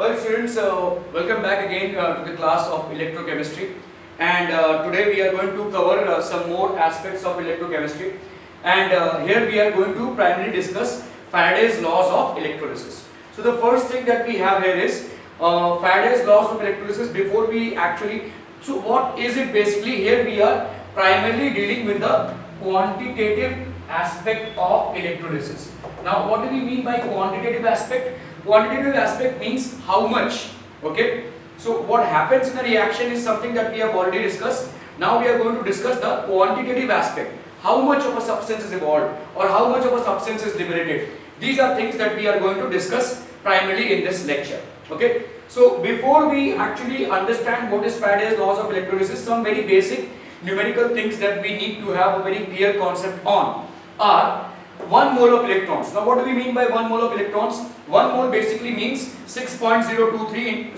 Well, students, welcome back again to the class of electrochemistry. And today we are going to cover some more aspects of electrochemistry. And here we are going to primarily discuss Faraday's laws of electrolysis. So the first thing that we have here is Faraday's laws of electrolysis. Before we actually, so what is it basically? Here we are primarily dealing with the quantitative aspect of electrolysis. Now, what do we mean by quantitative aspect? Quantitative aspect means how much. Okay. So what happens in a reaction is something that we have already discussed. Now we are going to discuss the quantitative aspect. How much of a substance is evolved or how much of a substance is liberated. These are things that we are going to discuss primarily in this lecture. Okay. So before we actually understand what is Faraday's laws of electrolysis, some very basic numerical things that we need to have a very clear concept on are 1 mole of electrons. Now what do we mean by 1 mole of electrons? 1 mole basically means 6.023,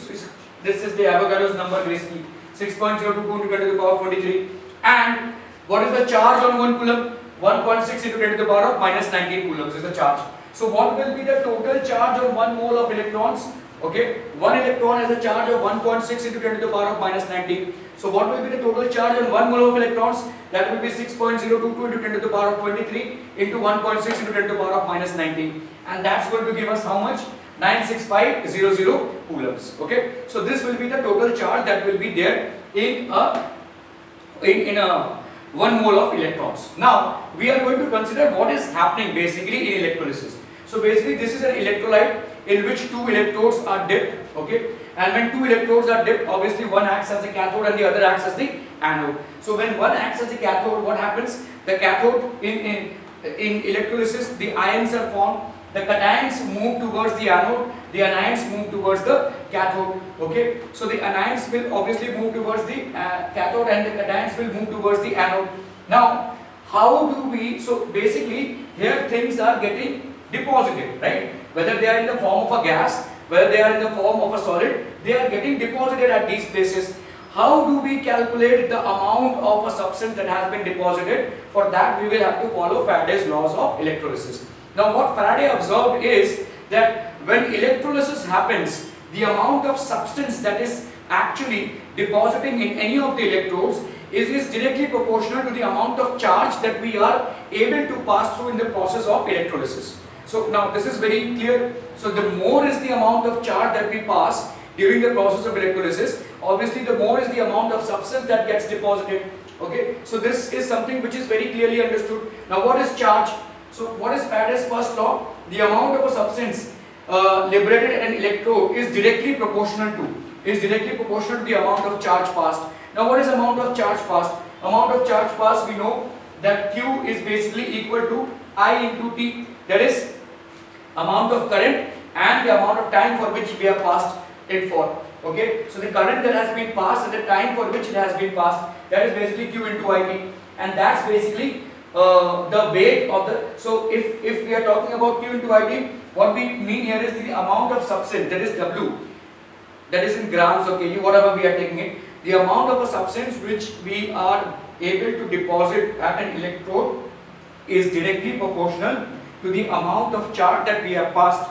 this is the Avogadro's number basically, 6.022 into 10 to the power of 23. And what is the charge on 1 coulomb? 1.6 into 10 to the power of minus 19 coulombs is the charge. So what will be the total charge on 1 mole of electrons? Okay, 1 electron has a charge of 1.6 into 10 to the power of minus 19. So what will be the total charge on 1 mole of electrons? That will be 6.022 into 10 to the power of 23 into 1.6 into 10 to the power of minus 19. And that's going to give us how much? 96500 coulombs. Okay, so this will be the total charge that will be there in a 1 mole of electrons. Now we are going to consider what is happening basically in electrolysis. So basically this is an electrolyte in which 2 electrodes are dipped. Okay, and when 2 electrodes are dipped, obviously one acts as the cathode and the other acts as the anode. So when one acts as the cathode, what happens? The cathode in electrolysis, the ions are formed. The cations move towards the anode, the anions move towards the cathode. Okay, so the anions will obviously move towards the cathode and the cations will move towards the anode. Now, how do we? So basically, here things are getting deposited, right? Whether they are in the form of a gas, whether they are in the form of a solid, they are getting deposited at these places. How do we calculate the amount of a substance that has been deposited? For that, we will have to follow Faraday's laws of electrolysis. Now what Faraday observed is that when electrolysis happens, the amount of substance that is actually depositing in any of the electrodes is directly proportional to the amount of charge that we are able to pass through in the process of electrolysis. So now this is very clear. So the more is the amount of charge that we pass during the process of electrolysis, obviously the more is the amount of substance that gets deposited. Okay, so this is something which is very clearly understood. Now what is charge? So what is Faraday's first law? The amount of a substance liberated at an electrode is directly proportional to the amount of charge passed. Now what is amount of charge passed? Amount of charge passed, we know that Q is basically equal to I into T, that is amount of current and the amount of time for which we have passed it for. Okay, so the current that has been passed and the time for which it has been passed, that is basically Q into IT, and that's basically the weight of the. So if we are talking about Q into IT, what we mean here is the amount of substance, that is W, that is in grams, okay, whatever we are taking it, the amount of a substance which we are able to deposit at an electrode is directly proportional to the amount of charge that we have passed,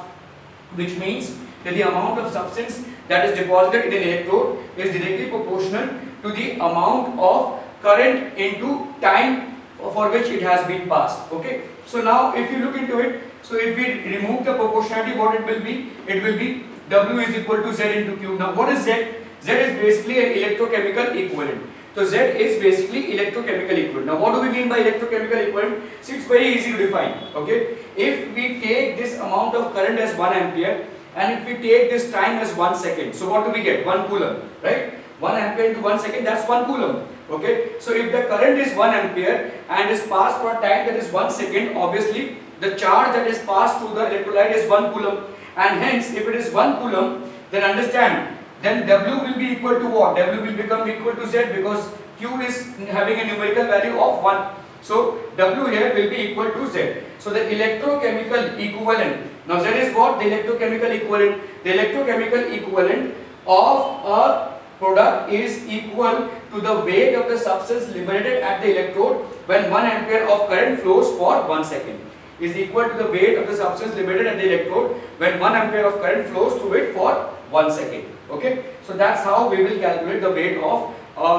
which means that the amount of substance that is deposited in an electrode is directly proportional to the amount of current into time for which it has been passed. Okay, so now if you look into it, so if we remove the proportionality, what it will be? It will be W is equal to Z into Q. Now what is Z? Z is basically an electrochemical equivalent. So Z is basically electrochemical equivalent. Now what do we mean by electrochemical equivalent? So it's very easy to define. Okay, if we take this amount of current as 1 ampere and if we take this time as 1 second, so what do we get? 1 coulomb, right? 1 ampere into 1 second, that's 1 coulomb. Okay, so if the current is 1 ampere and is passed for a time that is 1 second, obviously the charge that is passed through the electrolyte is 1 coulomb, and hence if it is 1 coulomb, then understand, then W will be equal to what? W will become equal to Z because Q is having a numerical value of 1. So W here will be equal to Z. So the electrochemical equivalent, now Z is what? The electrochemical equivalent. The electrochemical equivalent of a product is equal to the weight of the substance liberated at the electrode when 1 ampere of current flows for 1 second. is equal to the weight of the substance liberated at the electrode when 1 ampere of current flows through it for 1 second. Okay, so that's how we will calculate the weight of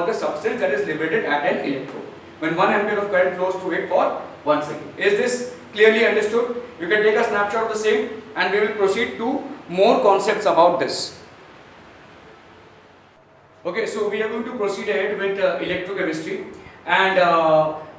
the substance that is liberated at an electrode when 1 ampere of current flows through it for 1 second. Is this clearly understood? You can take a snapshot of the same and we will proceed to more concepts about this. Okay, so we are going to proceed ahead with electrochemistry, and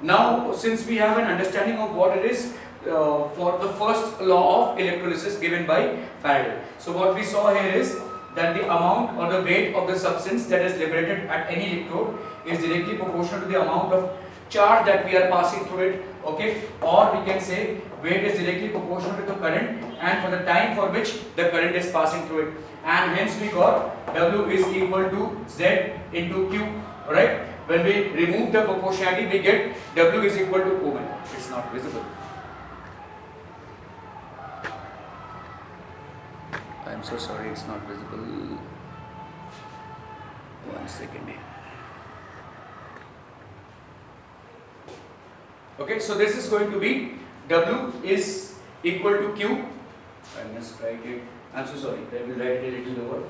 now since we have an understanding of what it is for the first law of electrolysis given by Faraday. So what we saw here is that the amount or the weight of the substance that is liberated at any electrode is directly proportional to the amount of charge that we are passing through it, okay, or we can say weight is directly proportional to the current and for the time for which the current is passing through it, and hence we got W is equal to Z into Q, right? When we remove the proportionality, we get W is equal to omega. It's not visible. I am so sorry, it's not visible. 1 second. Okay, so this is going to be W is equal to Q. I must write it. I'm so sorry. I will write it a little lower.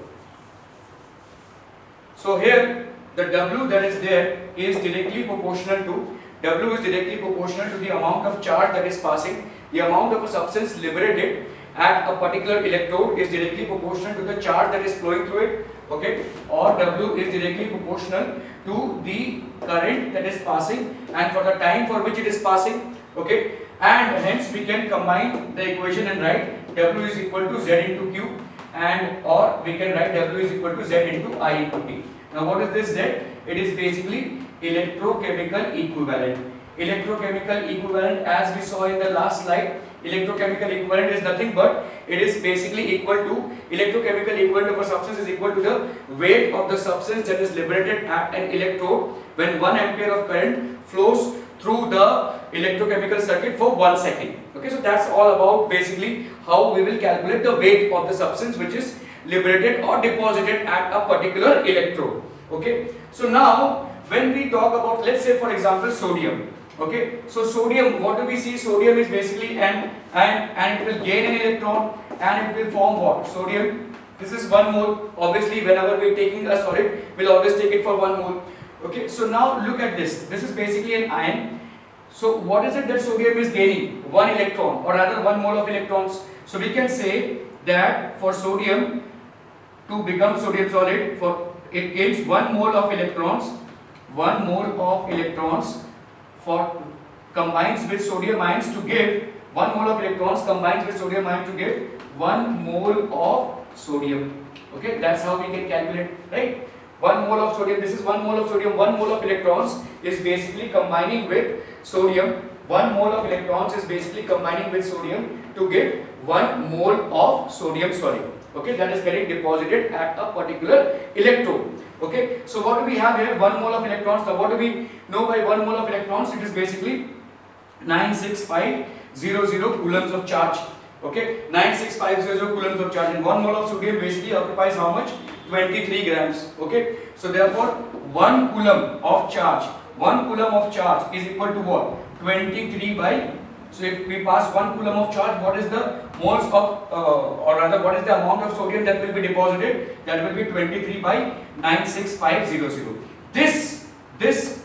So here the W that is there is directly proportional to the amount of charge that is passing. The amount of a substance liberated at a particular electrode is directly proportional to the charge that is flowing through it, okay, or W is directly proportional to the current that is passing and for the time for which it is passing, okay, and hence we can combine the equation and write W is equal to Z into Q, and or we can write W is equal to Z into I into T. Now what is this Z? It is basically electrochemical equivalent. Electrochemical equivalent, as we saw in the last slide, electrochemical equivalent is nothing but it is basically equal to electrochemical equivalent of a substance is equal to the weight of the substance that is liberated at an electrode when 1 ampere of current flows through the electrochemical circuit for 1 second. Okay, so that's all about basically how we will calculate the weight of the substance which is liberated or deposited at a particular electrode. Okay, so now when we talk about, let's say for example, sodium. Okay, so sodium, what do we see? Sodium is basically and it will gain an electron and it will form what? Sodium. This is 1 mole. Obviously, whenever we are taking a solid, we'll always take it for 1 mole. Okay, so now look at this. This is basically an ion. So what is it that sodium is gaining? 1 electron, or rather 1 mole of electrons. So we can say that for sodium to become sodium solid, for it gains 1 mole of electrons. 1 mole of electrons for combines with sodium ions to give 1 mole of electrons combines with sodium ion to give 1 mole of sodium. Okay, that's how we can calculate, right? 1 mole of sodium, this is 1 mole of sodium, 1 mole of electrons is basically combining with sodium. 1 mole of electrons is basically combining with sodium to give 1 mole of sodium solid. Okay, that is getting deposited at a particular electrode. Okay, so what do we have here? 1 mole of electrons. Now what do we know by 1 mole of electrons? It is basically 96500 coulombs of charge. Okay, 96500 coulombs of charge, and 1 mole of sodium basically occupies how much? 23 grams. Okay, so therefore 1 coulomb of charge, 1 coulomb of charge is equal to what? 23 by, so if we pass 1 coulomb of charge, what is the moles of or rather what is the amount of sodium that will be deposited? That will be 23 by 96500. This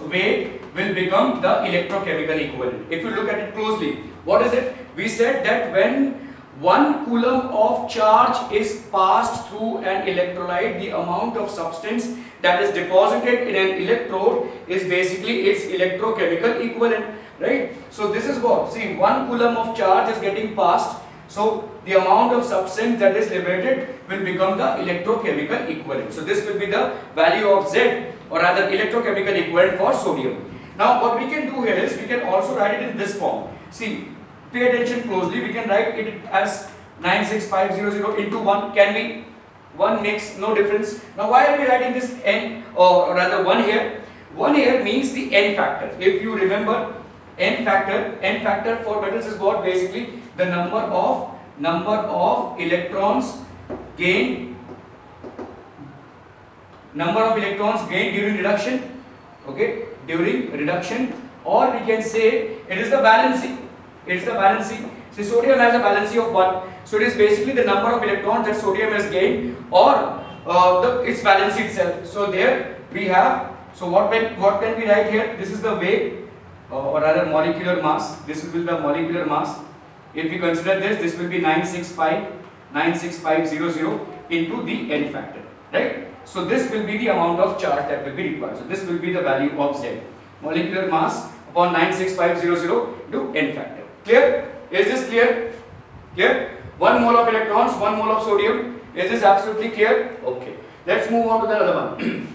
weight will become the electrochemical equivalent. If you look at it closely, what is it? We said that when 1 coulomb of charge is passed through an electrolyte, the amount of substance that is deposited in an electrode is basically its electrochemical equivalent, right? So this is what, see, 1 coulomb of charge is getting passed, so the amount of substance that is liberated will become the electrochemical equivalent. So this will be the value of Z, or rather electrochemical equivalent for sodium. Now what we can do here is we can also write it in this form. See, pay attention closely. We can write it as 96500 into 1. Can we? 1 makes no difference. Now why are we writing this n, or rather 1 here? 1 here means the n factor. If you remember, n factor for metals is what? Basically the number of electrons gained during reduction. Okay, during reduction, or we can say it is the valency. It's the valency. See, sodium has a valency of 1. So it is basically the number of electrons that sodium has gained, or its valency itself. So there we have. So what can we write here? This is the weight, or rather molecular mass. This will be the molecular mass. If we consider this will be 96500 into the n factor, right? So this will be the amount of charge that will be required. So this will be the value of Z. Molecular mass upon 96500 into n factor. Clear? Is this clear? Clear? 1 mole of electrons, 1 mole of sodium. Is this absolutely clear? Okay. Let's move on to the other one.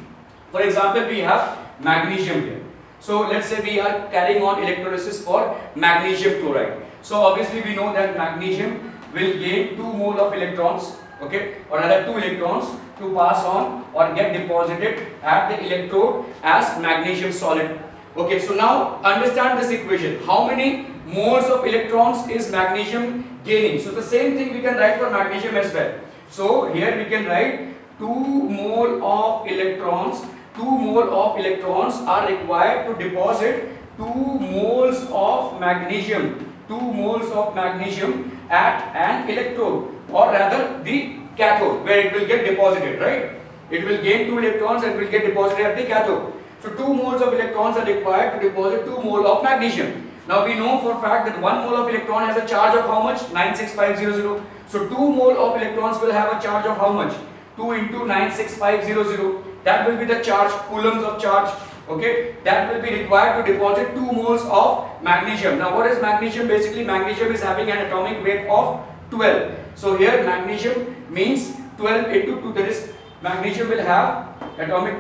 For example, we have magnesium here. So let's say we are carrying on electrolysis for magnesium chloride. So obviously we know that magnesium will gain 2 mole of electrons, okay, or rather 2 electrons to pass on or get deposited at the electrode as magnesium solid. Okay, so now understand this equation. How many moles of electrons is magnesium gaining? So the same thing we can write for magnesium as well. So here we can write 2 mole of electrons. 2 mole of electrons are required to deposit 2 moles of magnesium. 2 moles of magnesium at an electrode, or rather the cathode, where it will get deposited, right? It will gain 2 electrons and will get deposited at the cathode. So 2 moles of electrons are required to deposit 2 mole of magnesium. Now we know for a fact that 1 mole of electron has a charge of how much? 96500. So 2 mole of electrons will have a charge of how much? 2 into 96500. That will be the charge, coulombs of charge. Okay, that will be required to deposit 2 moles of magnesium. Now what is magnesium? Basically magnesium is having an atomic weight of 12. So here magnesium means 12 into 2, that is magnesium will have atomic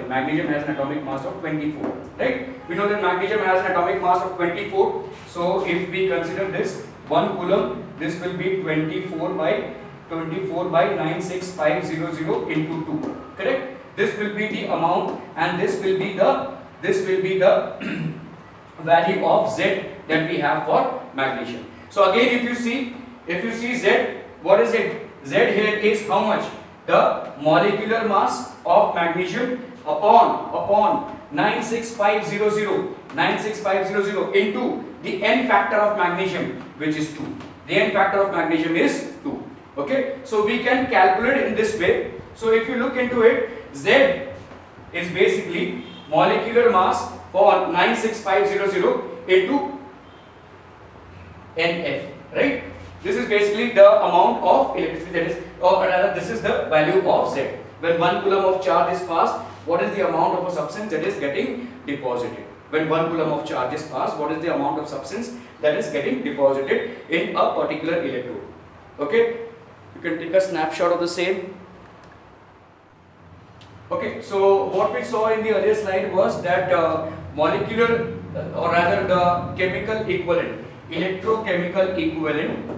magnesium has an atomic mass of 24, right? We know that magnesium has an atomic mass of 24. So if we consider this 1 coulomb, this will be 24 by 96500 into 2, correct? This will be the amount, and this will be the value of Z that we have for magnesium. So again, if you see Z, what is it? Z here is how much? The molecular mass of magnesium upon 96500 into the n factor of magnesium, which is 2. The n factor of magnesium is 2. Okay, so we can calculate in this way. So if you look into it, Z is basically molecular mass for 96500 into NF, right? This is basically the amount of electricity that is, or rather this is the value of Z. When 1 coulomb of charge is passed, what is the amount of a substance that is getting deposited? When 1 coulomb of charge is passed, what is the amount of substance that is getting deposited in a particular electrode? Okay, you can take a snapshot of the same. Okay, so what we saw in the earlier slide was that molecular, or rather the chemical equivalent, electrochemical equivalent,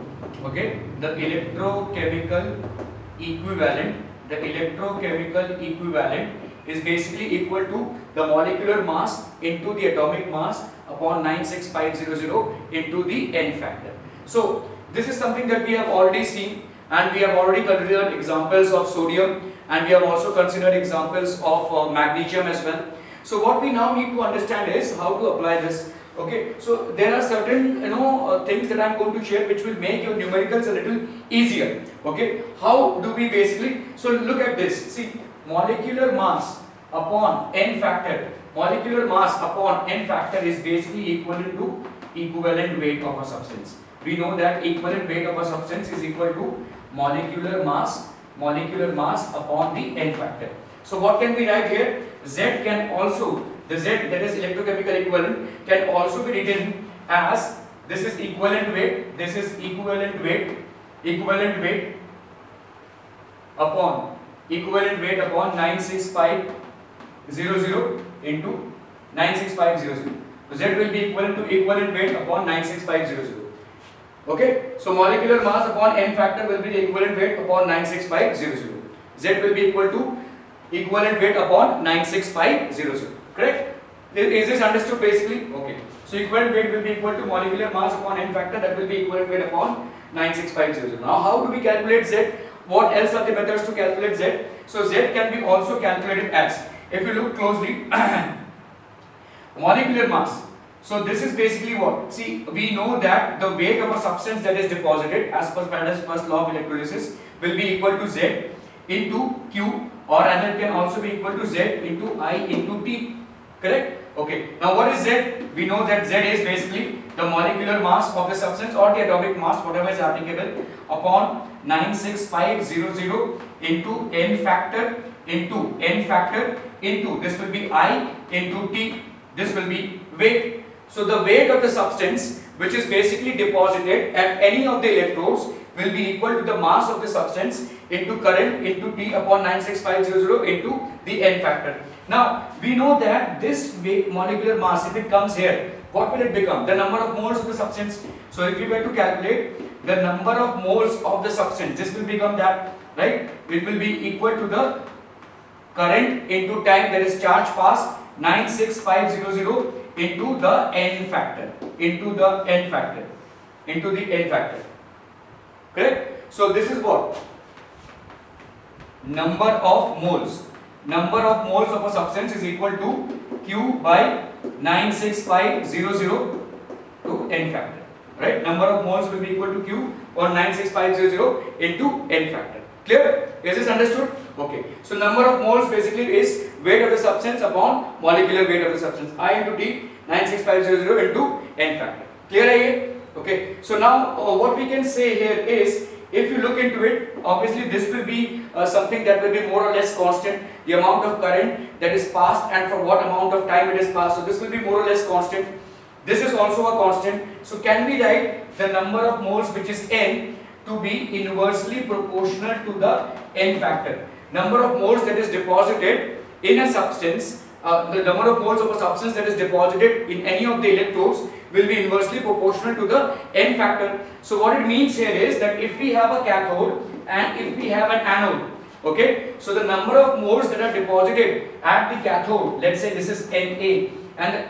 okay, the electrochemical equivalent is basically equal to the molecular mass into the atomic mass upon 96500 into the n factor. So this is something that we have already seen, and we have already considered examples of sodium, and we have also considered examples of magnesium as well. So what we now need to understand is how to apply this. Okay, so there are certain things that I am going to share which will make your numericals a little easier. Okay, how do we basically? So look at this. See, molecular mass upon n factor. Molecular mass upon n factor is basically equivalent to equivalent weight of a substance. We know that equivalent weight of a substance is equal to molecular mass upon the n factor. So what can we write here? Z can also, the Z, that is electrochemical equivalent, can also be written as, this is equivalent weight upon 96500 into 96500. So Z will be equivalent to equivalent weight upon 96500. Okay, so molecular mass upon n factor will be the equivalent weight upon 96500. Z will be equal to equivalent weight upon 96500. Correct? Is this understood basically? Okay. So equivalent weight will be equal to molecular mass upon n factor, that will be equivalent weight upon 96500. Now how do we calculate Z? What else are the methods to calculate Z? So Z can be also calculated as, if you look closely, molecular mass So this is basically what? See, we know that the weight of a substance that is deposited as per Faraday's first law of electrolysis will be equal to Z into Q, or rather it can also be equal to Z into I into T. Correct? Okay. Now what is Z? We know that Z is basically the molecular mass of the substance or the atomic mass, whatever is applicable, upon 96500 into n factor into this will be I into T. This will be weight. So the weight of the substance which is basically deposited at any of the electrodes will be equal to the mass of the substance into current into T upon 96500 into the n factor. Now we know that this molecular mass, if it comes here, what will it become? The number of moles of the substance. So if we were to calculate the number of moles of the substance, this will become that, right? It will be equal to the current into time, that is charge passed, 96500 into the n factor, correct? So this is what? Number of moles of a substance is equal to Q by 96500 to n factor, right? Number of moles will be equal to Q or 96500 into n factor. Clear? Is this understood? Okay. So number of moles basically is weight of the substance upon molecular weight of the substance, I into T, 96500 into n factor. Clear hai? Okay. So now what we can say here is, if you look into it, obviously this will be something that will be more or less constant, the amount of current that is passed and for what amount of time it is passed. So this will be more or less constant. This is also a constant. So can we write the number of moles, which is n, to be inversely proportional to the n factor? Number of moles that is deposited in a substance, the number of moles of a substance that is deposited in any of the electrodes will be inversely proportional to the n factor. So what it means here is that if we have a cathode and if we have an anode, okay, so the number of moles that are deposited at the cathode, let's say this is Na, and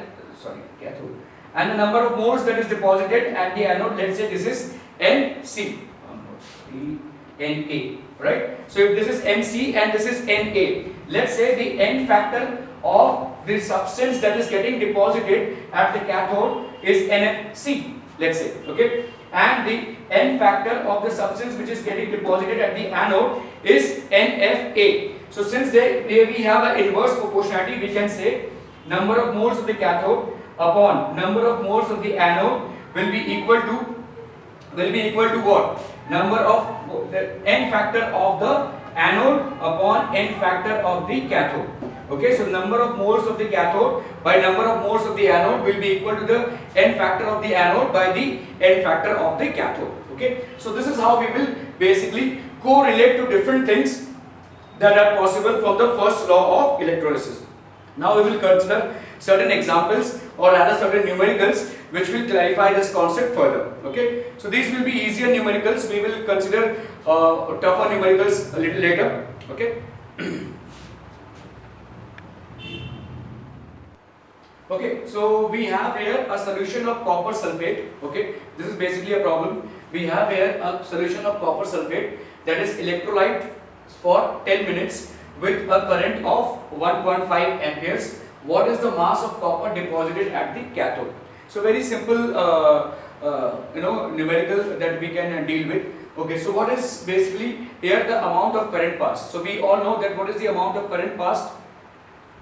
cathode, and the number of moles that is deposited at the anode, let's say this is Nc, Na, right? So if this is Nc and this is Na, let's say the n factor of the substance that is getting deposited at the cathode is Nc, let's say, okay, and the n factor of the substance which is getting deposited at the anode is Nfa. So since we have an inverse proportionality, we can say number of moles of the cathode upon number of moles of the anode will be equal to what? Number of the n factor of the anode upon n factor of the cathode. Okay, so number of moles of the cathode by number of moles of the anode will be equal to the n factor of the anode by the n factor of the cathode. Okay, so this is how we will basically correlate to different things that are possible from the first law of electrolysis. Now we will consider certain examples or rather certain numericals which will clarify this concept further. Okay, so these will be easier numericals. We will consider tougher numericals a little later. Okay. Okay, so we have here a solution of copper sulfate. Okay, this is basically a problem. We have here a solution of copper sulfate, that is electrolyte, for 10 minutes with a current of 1.5 amperes. What is the mass of copper deposited at the cathode? So very simple numerical that we can deal with. Okay, so what is basically here the amount of current passed? So we all know that what is the amount of current passed.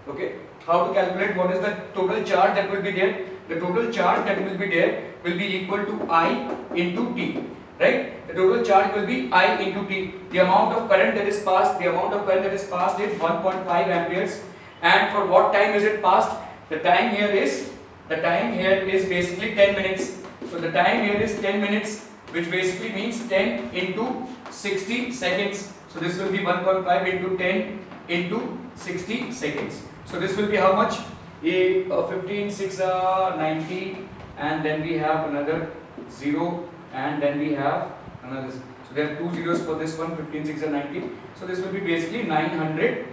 Okay, how to calculate what is the total charge that will be there? The total charge that will be there will be equal to I into T, right? The total charge will be I into T. The amount of current that is passed, is 1.5 amperes. And for what time is it passed? The time here is basically 10 minutes. So the time here is 10 minutes, which basically means 10 into 60 seconds. So this will be 1.5 into 10 into 60 seconds. So this will be how much? 15, 6 90, and then we have another 0, and then we have another. So there are two zeros for this one, 15, 6 90. So this will be basically 900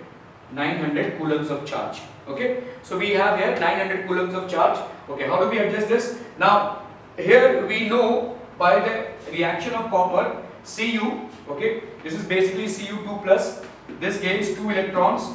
coulombs of charge. Okay, so we have here 900 coulombs of charge. Okay, how do we adjust this? Now here we know by the reaction of copper, Cu, okay, this is basically Cu2 plus, this gains 2 electrons,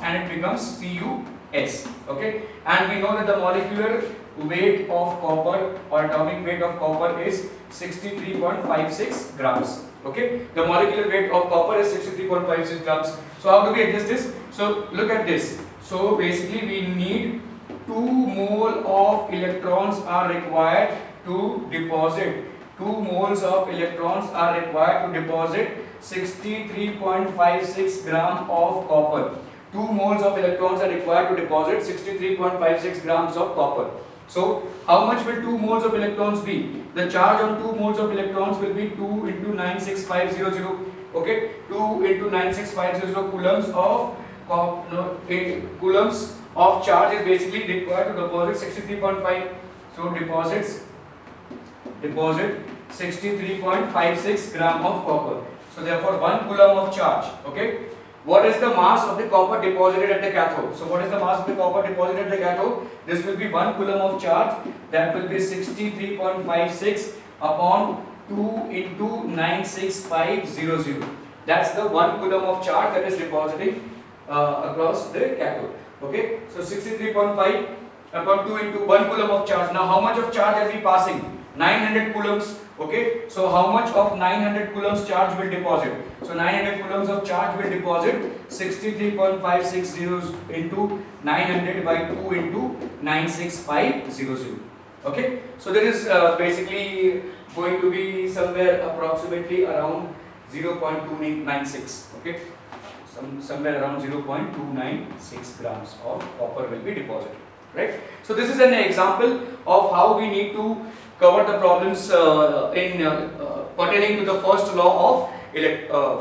and it becomes Cu S. Okay, and we know that the molecular weight of copper or atomic weight of copper is 63.56 grams. Okay, the molecular weight of copper is 63.56 grams. So how do we adjust this? So look at this. So basically we need 2 mole of electrons are required to deposit. 2 moles of electrons are required to deposit 63.56 gram of copper. 2 moles of electrons are required to deposit 63.56 grams of copper. So how much will 2 moles of electrons be? The charge on 2 moles of electrons will be 2 into 96500. Okay, 2 into 96500 coulombs of charge is basically required to deposit 63.5. So deposit 63.56 gram of copper. So therefore 1 coulomb of charge. Okay. What is the mass of the copper deposited at the cathode? So what is the mass of the copper deposited at the cathode? This will be 1 coulomb of charge. That will be 63.56 upon 2 into 96500. That's the 1 coulomb of charge that is depositing across the cathode. Okay. So 63.5 upon 2 into 1 coulomb of charge. Now how much of charge are we passing? 900 coulombs. Okay, so how much of 900 coulombs charge will deposit? So 900 coulombs of charge will deposit 63.560 into 900 by 2 into 96500. Okay, so there is basically going to be somewhere approximately around 0.296. Okay, somewhere around 0.296 grams of copper will be deposited. Right. So this is an example of how we need to cover the problems pertaining to the first law of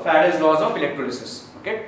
Faraday's laws of electrolysis. Okay.